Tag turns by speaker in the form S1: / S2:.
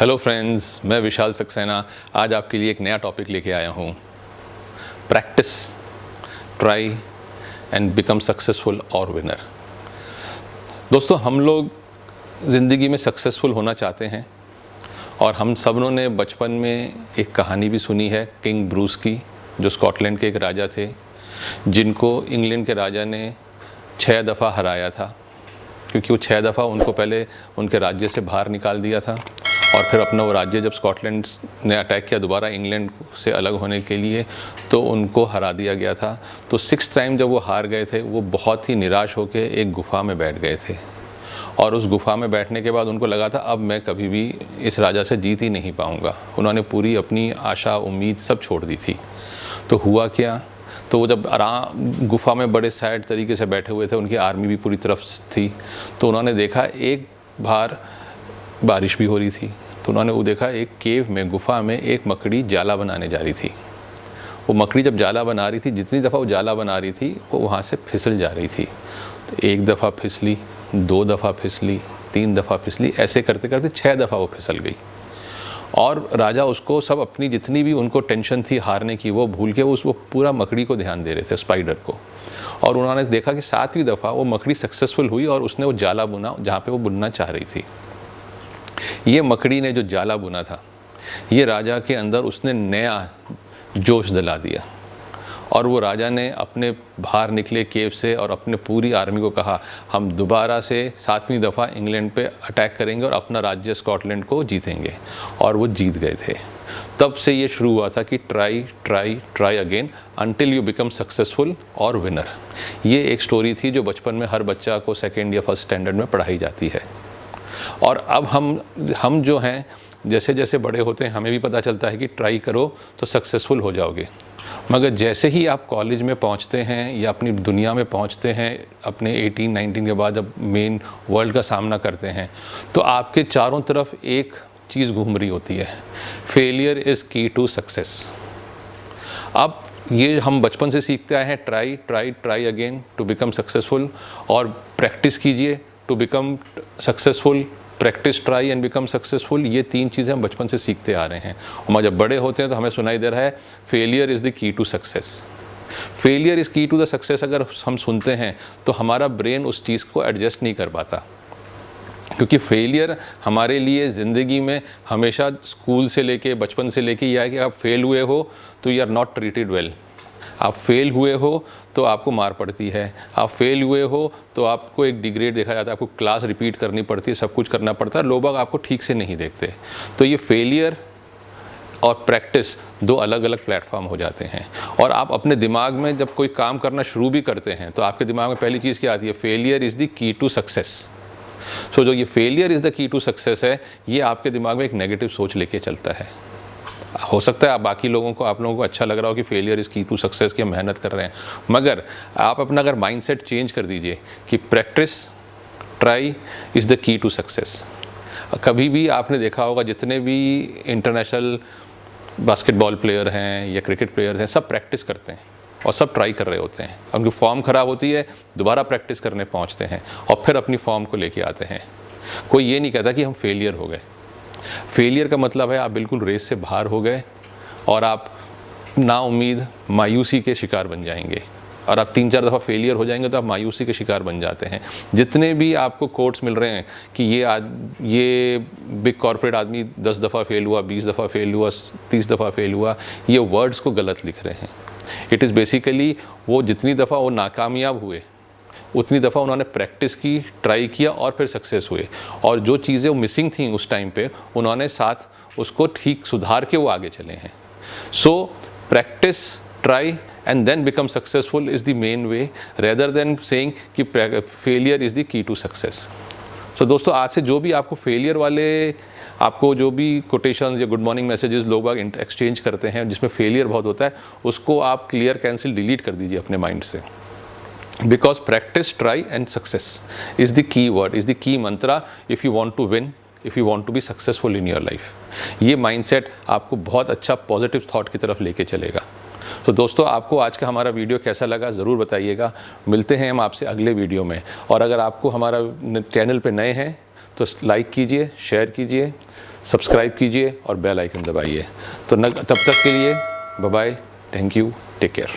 S1: Hello friends, मैं विशाल सक्सेना आज आपके लिए एक नया टॉपिक लेके आया हूँ। Practice, try and become successful और विनर। दोस्तों, हम लोग ज़िंदगी में सक्सेसफुल होना चाहते हैं और हम सबों ने बचपन में एक कहानी भी सुनी है किंग ब्रूस की, जो स्कॉटलैंड के एक राजा थे जिनको इंग्लैंड के राजा ने 6 दफ़ा हराया था, क्योंकि वो 6 दफ़ा उनको पहले उनके राज्य से बाहर निकाल दिया था और फिर अपना वो राज्य जब स्कॉटलैंड ने अटैक किया दोबारा इंग्लैंड से अलग होने के लिए, तो उनको हरा दिया गया था। तो 6th टाइम जब वो हार गए थे, वो बहुत ही निराश होकर एक गुफ़ा में बैठ गए थे और उस गुफ़ा में बैठने के बाद उनको लगा था अब मैं कभी भी इस राजा से जीत ही नहीं पाऊँगा। उन्होंने पूरी अपनी आशा उम्मीद सब छोड़ दी थी। तो हुआ क्या, तो वो जब आराम गुफ़ा में बड़े सैड तरीके से बैठे हुए थे, उनकी आर्मी भी पूरी तरफ थी, तो उन्होंने देखा एक बार बारिश भी हो रही थी, तो उन्होंने वो देखा एक केव में, गुफ़ा में एक मकड़ी जाला बनाने जा रही थी। वो मकड़ी जब जाला बना रही थी, जितनी दफ़ा वो जाला बना रही थी वो वहाँ से फिसल जा रही थी। तो 1 दफ़ा फिसली, 2 दफ़ा फिसली, 3 दफ़ा फिसली, ऐसे करते करते 6 दफ़ा वो फिसल गई। और राजा उसको सब अपनी जितनी भी उनको टेंशन थी हारने की वो भूल के वो पूरा मकड़ी को ध्यान दे रहे थे, स्पाइडर को। और उन्होंने देखा कि 7वीं दफ़ा वो मकड़ी सक्सेसफुल हुई और उसने वो जाला बुना जहाँ पे वो बुनना चाह रही थी। ये मकड़ी ने जो जाला बुना था, ये राजा के अंदर उसने नया जोश दिला दिया और वो राजा ने अपने बाहर निकले केव से और अपने पूरी आर्मी को कहा हम दोबारा से 7वीं दफ़ा इंग्लैंड पे अटैक करेंगे और अपना राज्य स्कॉटलैंड को जीतेंगे। और वो जीत गए थे। तब से ये शुरू हुआ था कि try try try again until you become successful और विनर। ये एक स्टोरी थी जो बचपन में हर बच्चा को 2nd या 1st स्टैंडर्ड में पढ़ाई जाती है। और अब हम जो हैं, जैसे जैसे बड़े होते हैं हमें भी पता चलता है कि ट्राई करो तो सक्सेसफुल हो जाओगे। मगर जैसे ही आप कॉलेज में पहुंचते हैं या अपनी दुनिया में पहुंचते हैं, अपने 18-19 के बाद जब मेन वर्ल्ड का सामना करते हैं, तो आपके चारों तरफ एक चीज़ घूम रही होती है, failure is key to success. अब ये हम बचपन से सीखते आए हैं, try try try again to become successful, और प्रैक्टिस कीजिए to become successful, practice try and become successful. ये 3 चीज़ें हम बचपन से सीखते आ रहे हैं और जब बड़े होते हैं तो हमें सुनाई दे रहा है failure is the key to success. Failure is key to the success अगर हम सुनते हैं तो हमारा ब्रेन उस चीज़ को एडजस्ट नहीं कर पाता, क्योंकि फेलियर हमारे लिए ज़िंदगी में हमेशा स्कूल से लेके, बचपन से लेके यह है कि आप फेल हुए हो तो you are not treated well. आप फेल हुए हो तो आपको मार पड़ती है, आप फेल हुए हो तो आपको एक डिग्रेड देखा जाता है, आपको क्लास रिपीट करनी पड़ती है, सब कुछ करना पड़ता है, लोग आपको ठीक से नहीं देखते। तो ये फेलियर और प्रैक्टिस 2 अलग अलग प्लेटफॉर्म हो जाते हैं। और आप अपने दिमाग में जब कोई काम करना शुरू भी करते हैं तो आपके दिमाग में पहली चीज़ क्या आती है, failure is the key to success. So जो ये failure is the key to success है, ये आपके दिमाग में एक नेगेटिव सोच लेके चलता है। हो सकता है आप लोगों को अच्छा लग रहा हो कि failure is key to success की हम मेहनत कर रहे हैं, मगर आप अपना अगर माइंडसेट चेंज कर दीजिए कि practice try is the key to success. कभी भी आपने देखा होगा जितने भी इंटरनेशनल बास्केटबॉल प्लेयर हैं या क्रिकेट प्लेयर्स हैं, सब प्रैक्टिस करते हैं और सब ट्राई कर रहे होते हैं। उनकी फॉर्म ख़राब होती है, दोबारा प्रैक्टिस करने पहुँचते हैं और फिर अपनी फॉर्म को लेके आते हैं। कोई ये नहीं कहता कि हम फेलियर हो गए। फेलियर का मतलब है आप बिल्कुल रेस से बाहर हो गए और आप नाउम्मीद, मायूसी के शिकार बन जाएंगे। और आप 3-4 दफ़ा फेलियर हो जाएंगे तो आप मायूसी के शिकार बन जाते हैं। जितने भी आपको कोट्स मिल रहे हैं कि ये बिग कॉर्पोरेट आदमी 10 दफ़ा फेल हुआ, 20 दफ़ा फेल हुआ, 30 दफ़ा फेल हुआ, ये वर्ड्स को गलत लिख रहे हैं। इट इज़ बेसिकली वो जितनी दफ़ा वो नाकामयाब हुए उतनी दफ़ा उन्होंने प्रैक्टिस की, ट्राई किया और फिर सक्सेस हुए। और जो चीज़ें वो मिसिंग थी उस टाइम पे, उन्होंने साथ उसको ठीक सुधार के वो आगे चले हैं। So practice, try and then become successful is the main way, rather than saying कि failure is the key to success. So दोस्तों, आज से जो भी आपको फेलियर वाले, आपको जो भी कोटेशंस या गुड मॉर्निंग मैसेजेस लोग एक्सचेंज करते हैं जिसमें फेलियर बहुत होता है, उसको आप क्लियर कैंसिल डिलीट कर दीजिए अपने माइंड से। Because practice, try and success is the key word, is the key mantra if you want to win, if you want to be successful in your life. ये mindset आपको बहुत अच्छा positive thought की तरफ लेके चलेगा। तो दोस्तों, आपको आज का हमारा वीडियो कैसा लगा ज़रूर बताइएगा। मिलते हैं हम आपसे अगले वीडियो में। और अगर आपको हमारा चैनल पे नए हैं तो लाइक कीजिए, शेयर कीजिए, सब्सक्राइब कीजिए और बेल आइकन दबाइए। तो तब तक के लिए bye bye, thank you, take care.